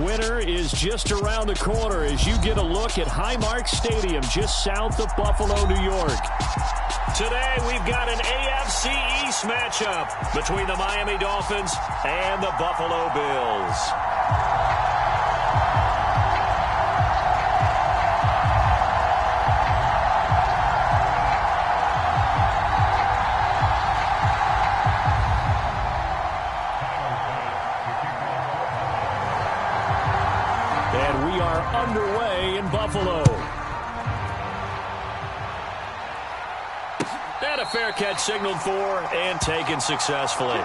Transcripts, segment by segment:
Winter is just around the corner as you get a look at Highmark Stadium just south of Buffalo, New York. Today we've got an AFC East matchup between the Miami Dolphins and the Buffalo Bills. Underway in Buffalo. And a fair catch signaled for and taken successfully.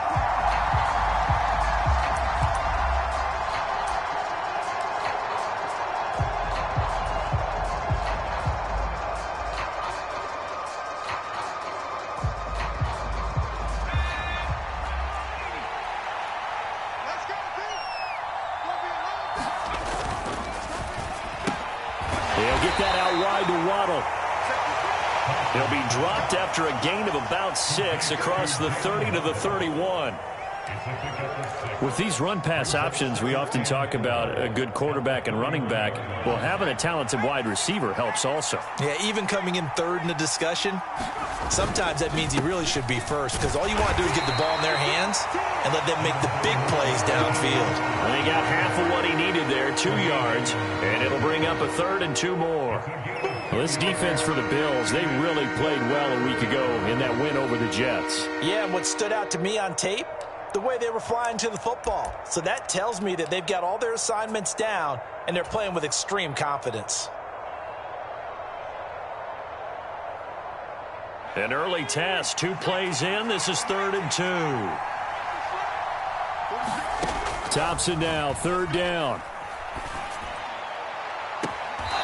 He'll be dropped after a gain of about 6 across the 30 to the 31. With these run-pass options, we often talk about a good quarterback and running back. Well, having a talented wide receiver helps also. Yeah, even coming in third in the discussion, sometimes that means he really should be first because all you want to do is get the ball in their hands and let them make the big plays downfield. And he got half of what he needed there, 2 yards, and it'll bring up a 3rd and 2 more. Well, this defense for the Bills, they really played well a week ago in that win over the Jets. Yeah, and what stood out to me on tape, the way they were flying to the football. So that tells me that they've got all their assignments down, and they're playing with extreme confidence. An early test, 2 plays in. This is 3rd and 2. Thompson now, 3rd down.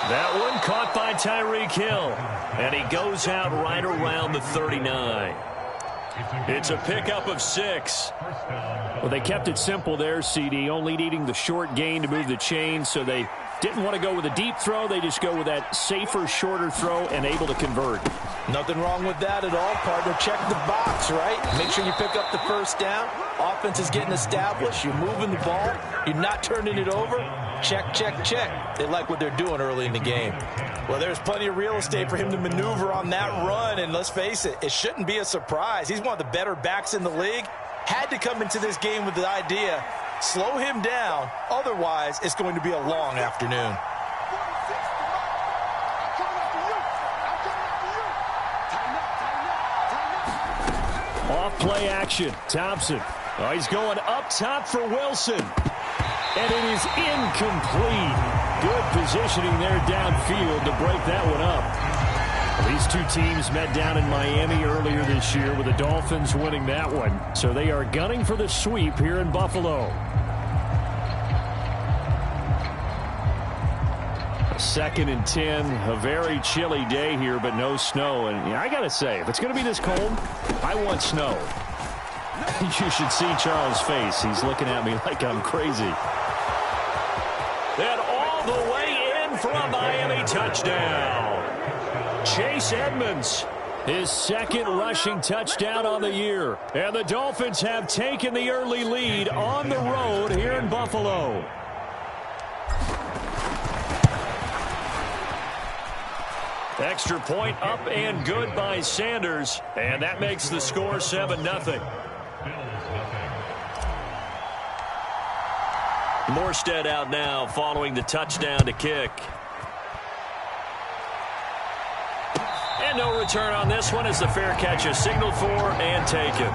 That one caught by Tyreek Hill, and he goes out right around the 39. It's a pickup of 6. Well, they kept it simple there, CD, only needing the short gain to move the chain, so they didn't want to go with a deep throw. They just go with that safer, shorter throw and able to convert. Nothing wrong with that at all, partner. Check the box, right? Make sure you pick up the 1st down. Offense is getting established. You're moving the ball. You're not turning it over. Check, check, check. They like what they're doing early in the game. Well, there's plenty of real estate for him to maneuver on that run, and let's face it, it shouldn't be a surprise. He's one of the better backs in the league. Had to come into this game with the idea, slow him down, otherwise it's going to be a long afternoon. Off play action, Thompson. Oh, he's going up top for Wilson. And it is incomplete. Good positioning there downfield to break that one up. These 2 teams met down in Miami earlier this year with the Dolphins winning that one. So they are gunning for the sweep here in Buffalo. A 2nd and 10, a very chilly day here, but no snow. And yeah, I got to say, if it's going to be this cold, I want snow. You should see Charles' face. He's looking at me like I'm crazy. And all the way in for a Miami touchdown. Chase Edmonds, his 2nd rushing touchdown on the year. And the Dolphins have taken the early lead on the road here in Buffalo. Extra point up and good by Sanders. And that makes the score 7-0. Morstead out now following the touchdown to kick. And no return on this one as the fair catch is signaled for and taken.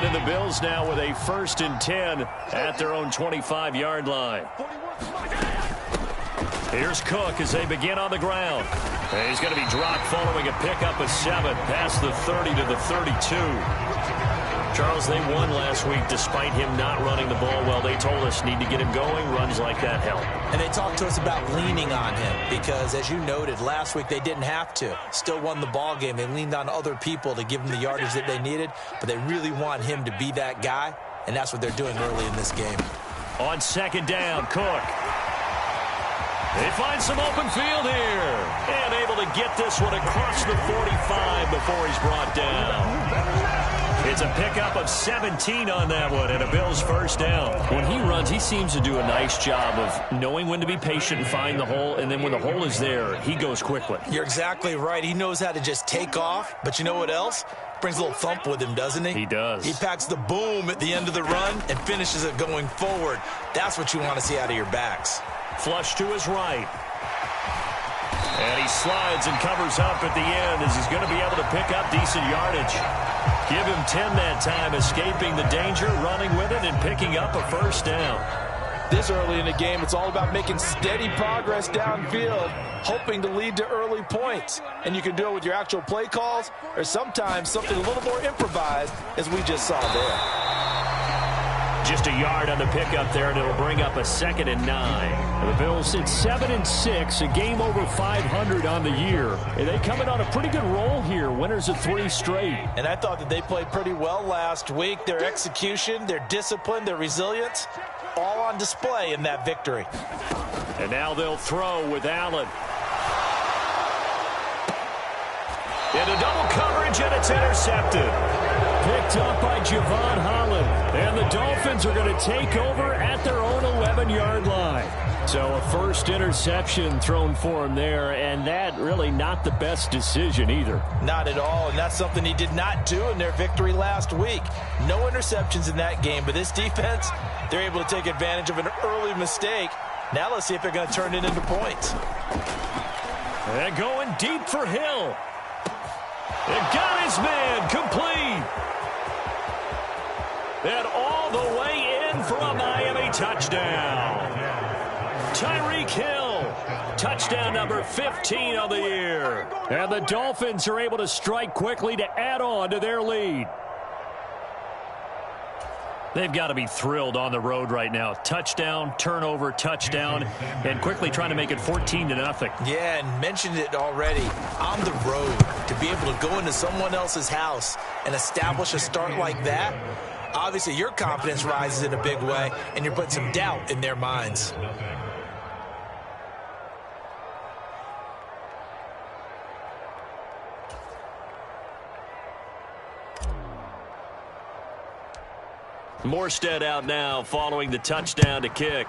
And the Bills now with a 1st and 10 at their own 25-yard line. Here's Cook as they begin on the ground. And he's going to be dropped following a pickup of 7 past the 30 to the 32. Charles, they won last week despite him not running the ball well. They told us need to get him going. Runs like that help. And they talked to us about leaning on him because, as you noted, last week they didn't have to. Still won the ball game. They leaned on other people to give them the yardage that they needed, but they really want him to be that guy. and that's what they're doing early in this game. On second down, Cook. They find some open field here. And able to get this one across the 45 before he's brought down. It's a pickup of 17 on that one and a Bills first down. When he runs, he seems to do a nice job of knowing when to be patient and find the hole. And then when the hole is there, he goes quickly. You're exactly right. He knows how to just take off. But you know what else? Brings a little thump with him, doesn't he? He does. He packs the boom at the end of the run and finishes it going forward. That's what you want to see out of your backs. Flush to his right. And he slides and covers up at the end as he's going to be able to pick up decent yardage. Give him 10 that time, escaping the danger, running with it, and picking up a first down. This early in the game, it's all about making steady progress downfield, hoping to lead to early points. And you can do it with your actual play calls or sometimes something a little more improvised, as we just saw there. Just a yard on the pickup there, and it'll bring up a 2nd and 9. The Bills sit 7-6, a game over 500 on the year. And they come in on a pretty good roll here, winners of 3 straight. And I thought that they played pretty well last week. Their execution, their discipline, their resilience, all on display in that victory. And now they'll throw with Allen. Into double coverage, and it's intercepted. Picked up by Javon Holland. And the Dolphins are going to take over at their own 11-yard line. So a first interception thrown for him there, and that really not the best decision either. Not at all, and that's something he did not do in their victory last week. No interceptions in that game, but this defense, they're able to take advantage of an early mistake. Now let's see if they're going to turn it into points. And going deep for Hill. It got his man complete. And all the way in for a Miami touchdown. Tyreek Hill, touchdown number 15 on the year. And the Dolphins are able to strike quickly to add on to their lead. They've got to be thrilled on the road right now. Touchdown, turnover, touchdown, and quickly trying to make it 14-0. Yeah, and mentioned it already. On the road, to be able to go into someone else's house and establish a start like that, obviously your confidence rises in a big way, and you're putting some doubt in their minds. Morstead out now following the touchdown to kick.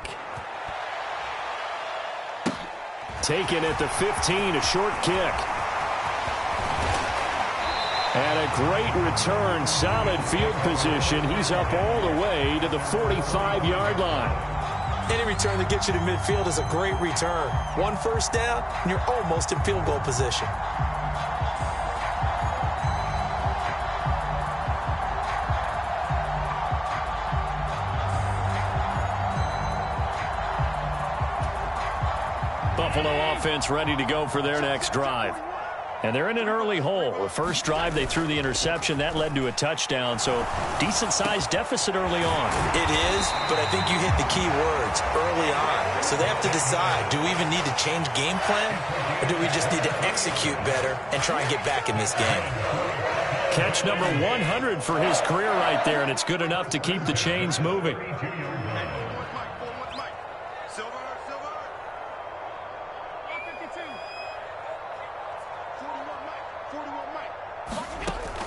Taken at the 15, a short kick. And a great return, solid field position. He's up all the way to the 45-yard line. Any return that gets you to midfield is a great return. One first down, and you're almost in field goal position. Buffalo offense ready to go for their next drive. And they're in an early hole. The first drive, they threw the interception. That led to a touchdown, so decent-sized deficit early on. It is, but I think you hit the key words early on. So they have to decide, do we even need to change game plan, or do we just need to execute better and try and get back in this game? Catch number 100 for his career right there, and it's good enough to keep the chains moving.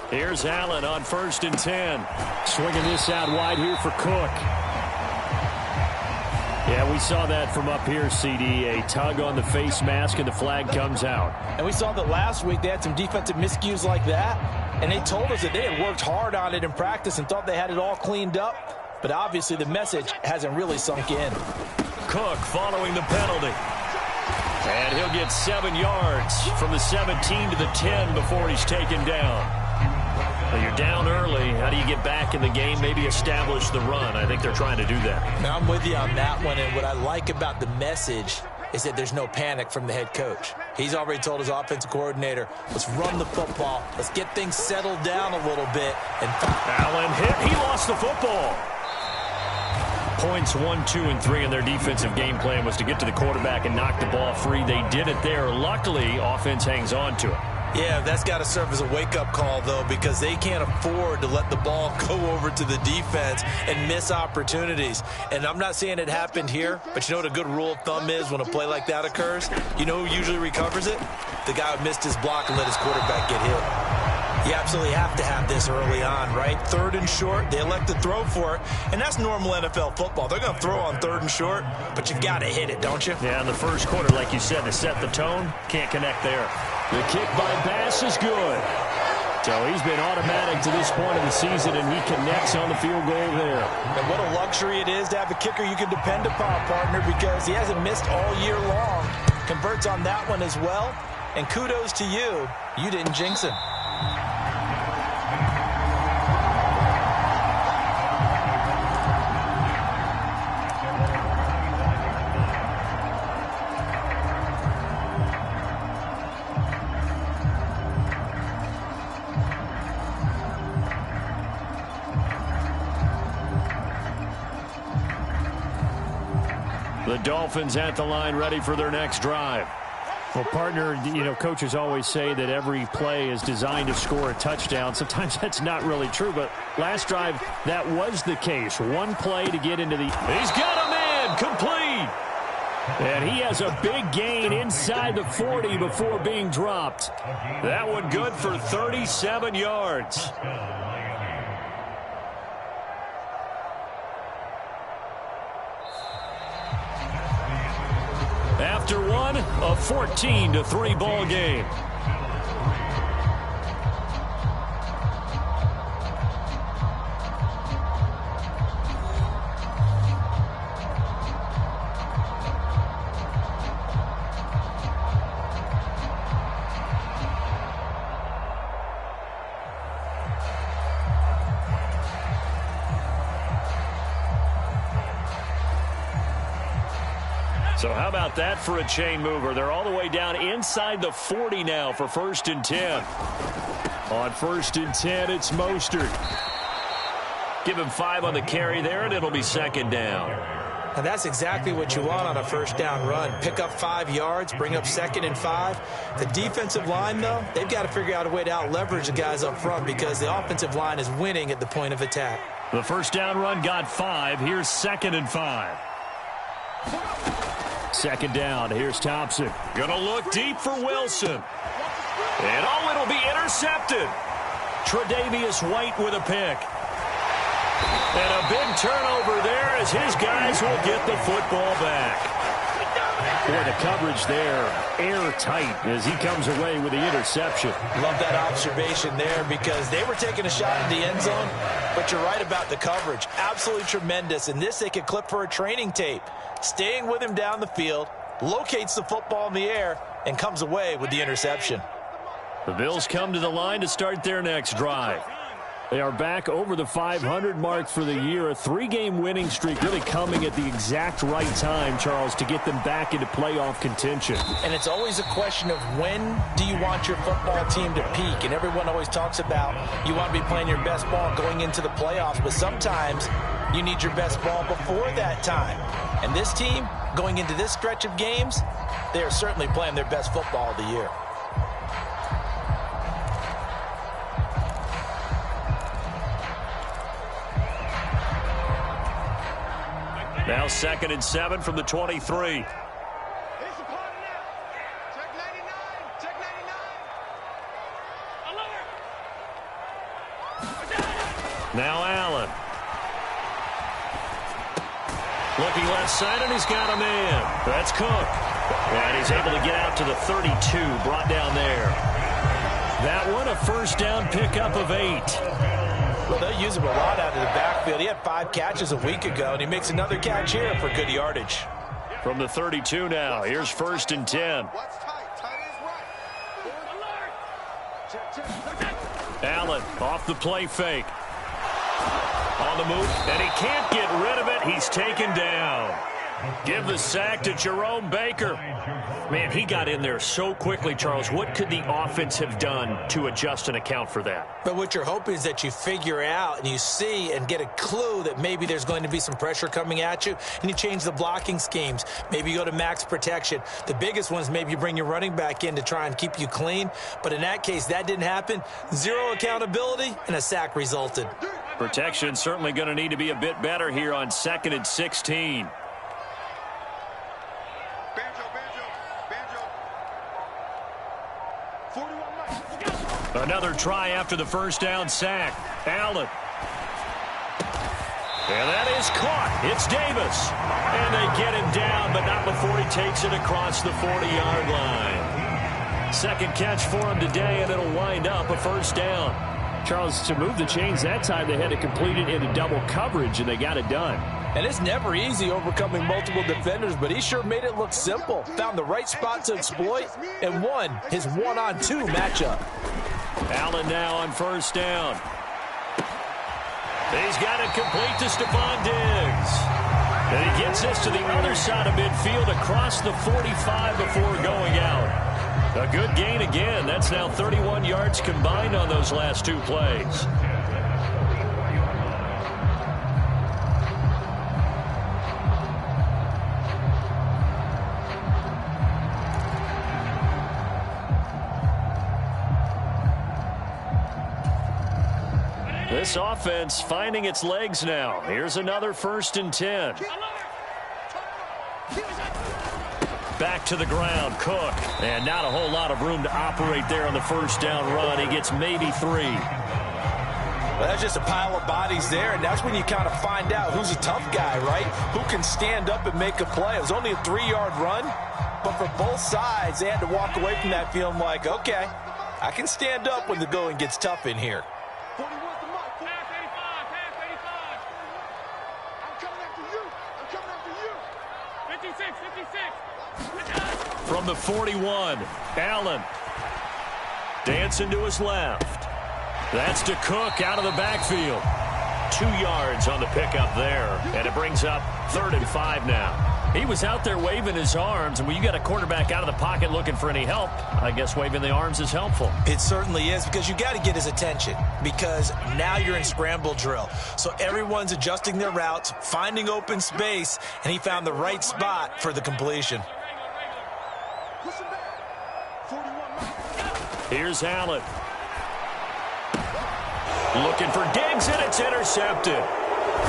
Here's Allen on 1st and 10. Swinging this out wide here for Cook. Yeah, we saw that from up here, CD. A tug on the face mask, and the flag comes out. And we saw that last week they had some defensive miscues like that, and they told us that they had worked hard on it in practice and thought they had it all cleaned up. But obviously the message hasn't really sunk in. Cook following the penalty. And he'll get 7 yards from the 17 to the 10 before he's taken down. Well, you're down early. How do you get back in the game? Maybe establish the run. I think they're trying to do that. Now, I'm with you on that one, and what I like about the message is that there's no panic from the head coach. He's already told his offensive coordinator, let's run the football. Let's get things settled down a little bit. And Allen hit. He lost the football. Points 1, 2, and 3 in their defensive game plan was to get to the quarterback and knock the ball free. They did it there. Luckily, offense hangs on to it. Yeah, that's got to serve as a wake-up call, though, because they can't afford to let the ball go over to the defense and miss opportunities. And I'm not saying it happened here, but you know what a good rule of thumb is when a play like that occurs? You know who usually recovers it? The guy who missed his block and let his quarterback get hit. You absolutely have to have this early on, right? 3rd and short, they elect to throw for it, and that's normal NFL football. They're going to throw on 3rd and short, but you've got to hit it, don't you? Yeah, in the first quarter, like you said, to set the tone, can't connect there. The kick by Bass is good. So he's been automatic to this point of the season, and he connects on the field goal there. And what a luxury it is to have a kicker you can depend upon, partner, because he hasn't missed all year long. Converts on that one as well, and kudos to you. You didn't jinx him. The Dolphins at the line, ready for their next drive. Well, partner, you know, coaches always say that every play is designed to score a touchdown. Sometimes that's not really true, but last drive, that was the case. One play to get into the... He's got a man, complete! And he has a big gain inside the 40 before being dropped. That one good for 37 yards. After one, a 14-3 ball game. So how about that for a chain mover? They're all the way down inside the 40 now for 1st and 10. On 1st and 10, it's Mostert. Give him 5 on the carry there, and it'll be 2nd down. And that's exactly what you want on a 1st down run. Pick up 5 yards, bring up 2nd and 5. The defensive line, though, they've got to figure out a way to out-leverage the guys up front because the offensive line is winning at the point of attack. The 1st down run got 5. Here's 2nd and 5. 2nd down. Here's Thompson. Gonna look deep for Wilson. And oh, it'll be intercepted. Tre'Davious White with a pick. And a big turnover there as his guys will get the football back. Boy, the coverage there, airtight as he comes away with the interception. Love that observation there because they were taking a shot at the end zone, but you're right about the coverage. Absolutely tremendous. And this they could clip for a training tape. Staying with him down the field, locates the football in the air, and comes away with the interception. The Bills come to the line to start their next drive. They are back over the 500 mark for the year. A 3-game winning streak really coming at the exact right time, Charles, to get them back into playoff contention. And it's always a question of when do you want your football team to peak? And everyone always talks about you want to be playing your best ball going into the playoffs, but sometimes you need your best ball before that time. And this team, going into this stretch of games, they are certainly playing their best football of the year. Now 2nd and 7 from the 23. Now Allen. Looking left side, and he's got a man. That's Cook. And he's able to get out to the 32, brought down there. That one, a 1st down pickup of 8. Well, they'll use him a lot out of the backfield. He had 5 catches a week ago, and he makes another catch here for good yardage. From the 32 now, here's 1st and 10. Allen off the play fake. On the move, and he can't get rid of it. He's taken down. Give the sack to Jerome Baker. Man, he got in there so quickly, Charles. What could the offense have done to adjust and account for that? But what you're hoping is that you figure out and you see and get a clue that maybe there's going to be some pressure coming at you, and you change the blocking schemes. Maybe you go to max protection. The biggest one is maybe you bring your running back in to try and keep you clean. But in that case, that didn't happen. Zero accountability, and a sack resulted. Protection certainly going to need to be a bit better here on 2nd and 16. Another try after the first down sack. Allen. And that is caught. It's Davis. And they get him down, but not before he takes it across the 40-yard line. Second catch for him today, and it'll wind up a first down. Charles, to move the chains that time, they had to complete it into double coverage, and they got it done. And it's never easy overcoming multiple defenders, but he sure made it look simple. Found the right spot to exploit and won his one-on-two matchup. Allen now on first down. He's got it complete to Stephon Diggs. And he gets this to the other side of midfield across the 45 before going out. A good gain again. That's now 31 yards combined on those last two plays. This offense finding its legs now. Here's another 1st and 10. Back to the ground, Cook. And not a whole lot of room to operate there on the first down run. He gets maybe 3. Well, that's just a pile of bodies there, and that's when you kind of find out who's a tough guy, right? Who can stand up and make a play. It was only a 3-yard run, but for both sides, they had to walk away from that feeling like, okay, I can stand up when the going gets tough in here. From the 41, Allen. Dancing to his left. That's to Cook out of the backfield. 2 yards on the pickup there. And it brings up 3rd and 5 now. He was out there waving his arms, and when you got a quarterback out of the pocket looking for any help, I guess waving the arms is helpful. It certainly is, because you got to get his attention, because now you're in scramble drill. So everyone's adjusting their routes, finding open space, and he found the right spot for the completion. Here's Allen. Looking for Diggs, and it's intercepted.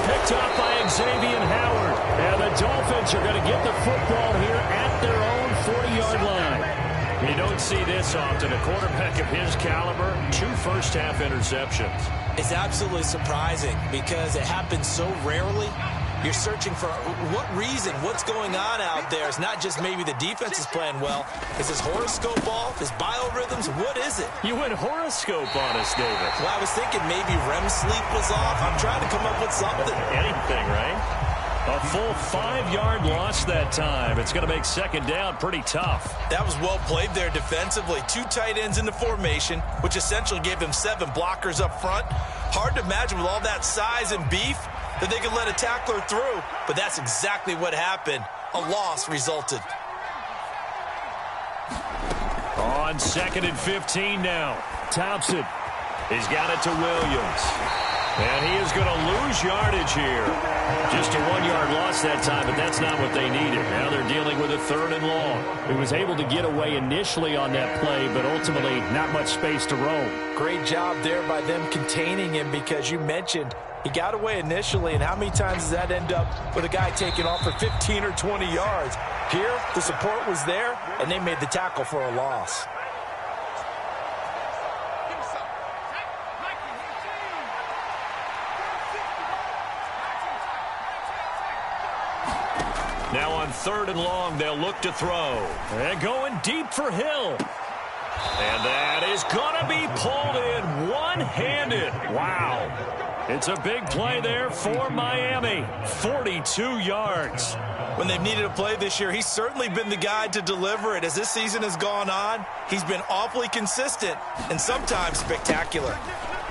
Picked up by Xavier Howard. And the Dolphins are going to get the football here at their own 40-yard line. You don't see this often. A quarterback of his caliber, 2 first-half interceptions. It's absolutely surprising because it happens so rarely. You're searching for what reason, what's going on out there. It's not just maybe the defense is playing well. Is his horoscope off? His biorhythms? What is it? You went horoscope on us, David. Well, I was thinking maybe REM sleep was off. I'm trying to come up with something. Anything, right? A full 5-yard loss that time. It's going to make 2nd down pretty tough. That was well played there defensively. 2 tight ends in the formation, which essentially gave them 7 blockers up front. Hard to imagine with all that size and beef that they could let a tackler through, but that's exactly what happened. A loss resulted. On 2nd and 15 now. Thompson. He's got it to Williams. And he is going to lose yardage here. Just a 1-yard loss that time, but that's not what they needed. Now they're dealing with a 3rd and long. He was able to get away initially on that play, but ultimately not much space to roam. Great job there by them containing him, because you mentioned he got away initially, and how many times does that end up with a guy taking off for 15 or 20 yards? Here, the support was there, and they made the tackle for a loss. Now on 3rd and long, they'll look to throw. And going deep for Hill. And that is going to be pulled in one-handed. Wow. It's a big play there for Miami. 42 yards. When they've needed a play this year, he's certainly been the guy to deliver it. As this season has gone on, he's been awfully consistent and sometimes spectacular.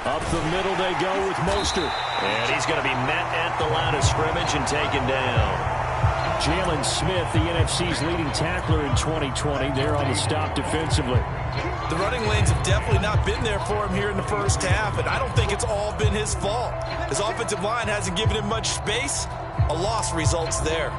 Up the middle they go with Mostert. And he's going to be met at the line of scrimmage and taken down. Jalen Smith, the NFC's leading tackler in 2020, there on the stop defensively. The running lanes have definitely not been there for him here in the first half, and I don't think it's all been his fault. His offensive line hasn't given him much space. A loss results there.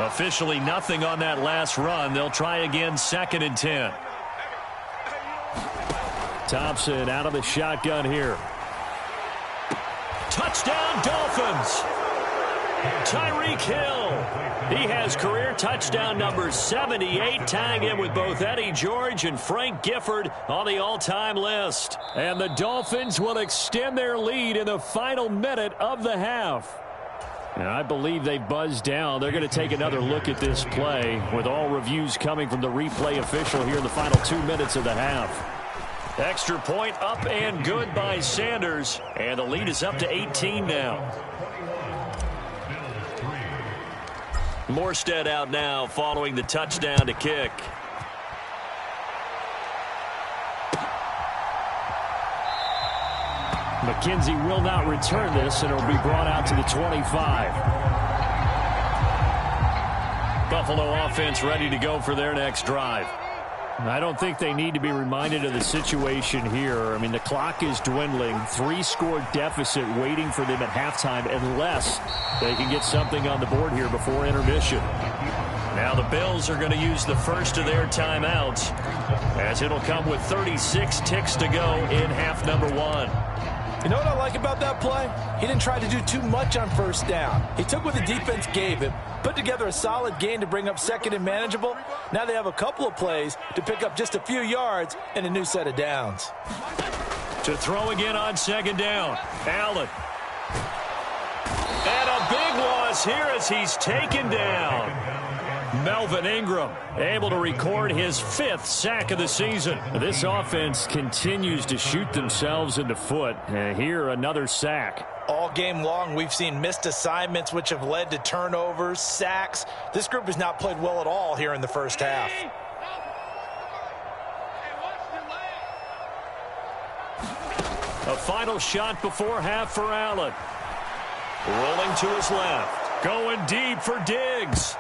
Officially nothing on that last run. They'll try again, 2nd and 10. Thompson out of the shotgun here. Touchdown, Dolphins. Tyreek Hill. He has career touchdown number 78, tying him with both Eddie George and Frank Gifford on the all-time list. And the Dolphins will extend their lead in the final minute of the half. And I believe they buzzed down. They're going to take another look at this play with all reviews coming from the replay official here in the final 2 minutes of the half. Extra point up and good by Sanders. And the lead is up to 18 now. Morstead out now following the touchdown to kick. McKenzie will not return this, and it will be brought out to the 25. Buffalo offense ready to go for their next drive. I don't think they need to be reminded of the situation here. I mean, the clock is dwindling. 3-score deficit waiting for them at halftime unless they can get something on the board here before intermission. Now the Bills are going to use the first of their timeouts as it'll come with 36 ticks to go in half number 1. You know what I like about that play? He didn't try to do too much on first down. He took what the defense gave him, put together a solid gain to bring up 2nd and manageable. Now they have a couple of plays to pick up just a few yards and a new set of downs. To throw again on 2nd down, Allen. And a big loss here as he's taken down. Melvin Ingram able to record his 5th sack of the season. This offense continues to shoot themselves in the foot. And here another sack. All game long, we've seen missed assignments which have led to turnovers, sacks. This group has not played well at all here in the first half. A final shot before half for Allen. Rolling to his left. Going deep for Diggs.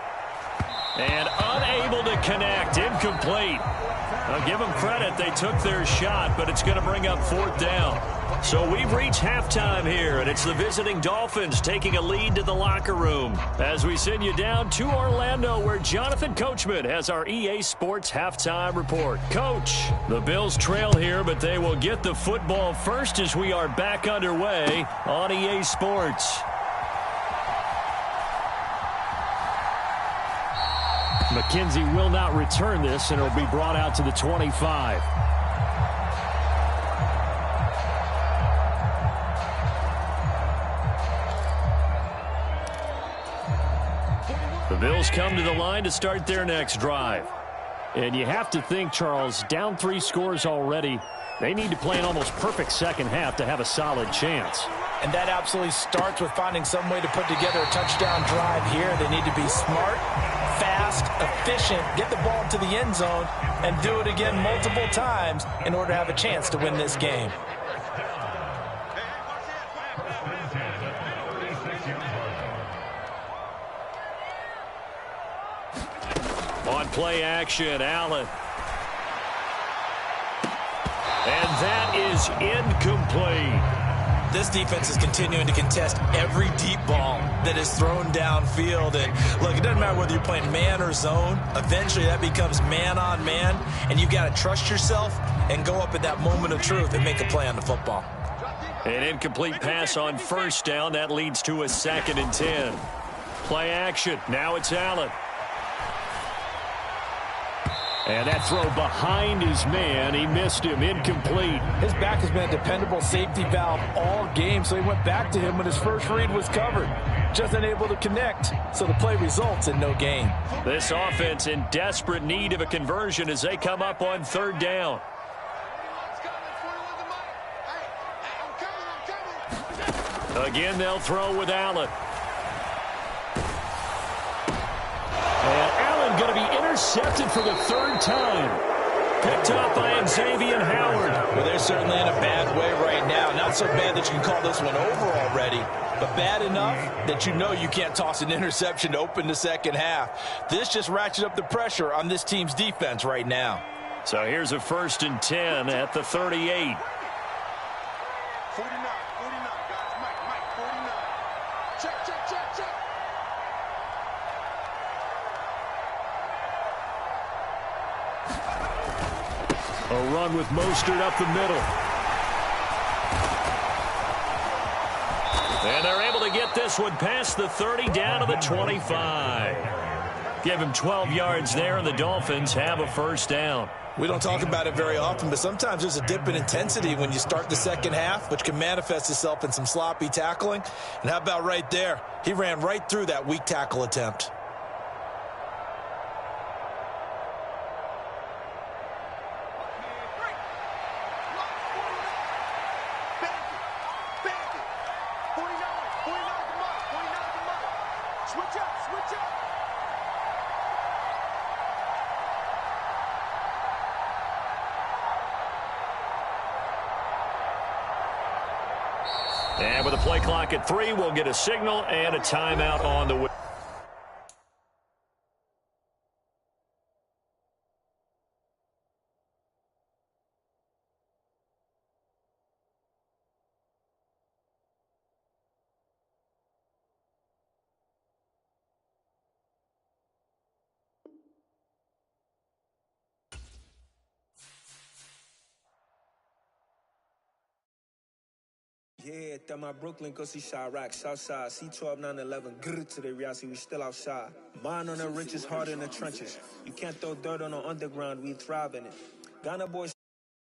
And unable to connect. Incomplete. I'll give them credit. They took their shot, but it's going to bring up 4th down. So we've reached halftime here, and it's the visiting Dolphins taking a lead to the locker room as we send you down to Orlando, where Jonathan Coachman has our EA Sports halftime report. Coach, the Bills trail here, but they will get the football first as we are back underway on EA Sports. McKenzie will not return this, and it will be brought out to the 25. The Bills come to the line to start their next drive. And you have to think, Charles, down 3 scores already. They need to play an almost perfect second half to have a solid chance. And that absolutely starts with finding some way to put together a touchdown drive here. They need to be smart, fast, efficient, get the ball to the end zone, and do it again multiple times in order to have a chance to win this game. On play action, Allen. And that is incomplete. This defense is continuing to contest every deep ball that is thrown downfield. And look, it doesn't matter whether you're playing man or zone. Eventually that becomes man on man, and you've got to trust yourself and go up at that moment of truth and make a play on the football. An incomplete pass on 1st down. That leads to a 2nd and 10. Play action. Now it's Allen. And that throw behind his man. He missed him. Incomplete. His back has been a dependable safety valve all game, so he went back to him when his first read was covered. Just unable to connect, so the play results in no gain. This offense in desperate need of a conversion as they come up on 3rd down. Again, they'll throw with Allen. intercepted for the third time. Picked up by Xavier Howard. Well, they're certainly in a bad way right now. Not so bad that you can call this one over already, but bad enough that you know you can't toss an interception to open the second half. This just ratcheted up the pressure on this team's defense right now. So here's a 1st and 10 at the 38. 49, guys. Mike, 49. Check. A run with Mostert up the middle. And they're able to get this one past the 30 down to the 25. Give him 12 yards there, and the Dolphins have a 1st down. We don't talk about it very often, but sometimes there's a dip in intensity when you start the second half, which can manifest itself in some sloppy tackling. And how about right there? He ran right through that weak tackle attempt. And with a play clock at 3, we'll get a signal and a timeout on the way. Yeah, that my Brooklyn, go see Chirac, Southside, C12, 911, grr to the reality, we still outside. Mine on the richest, heart in the trenches. You can't throw dirt on the underground, we thrive in it. Ghana boys.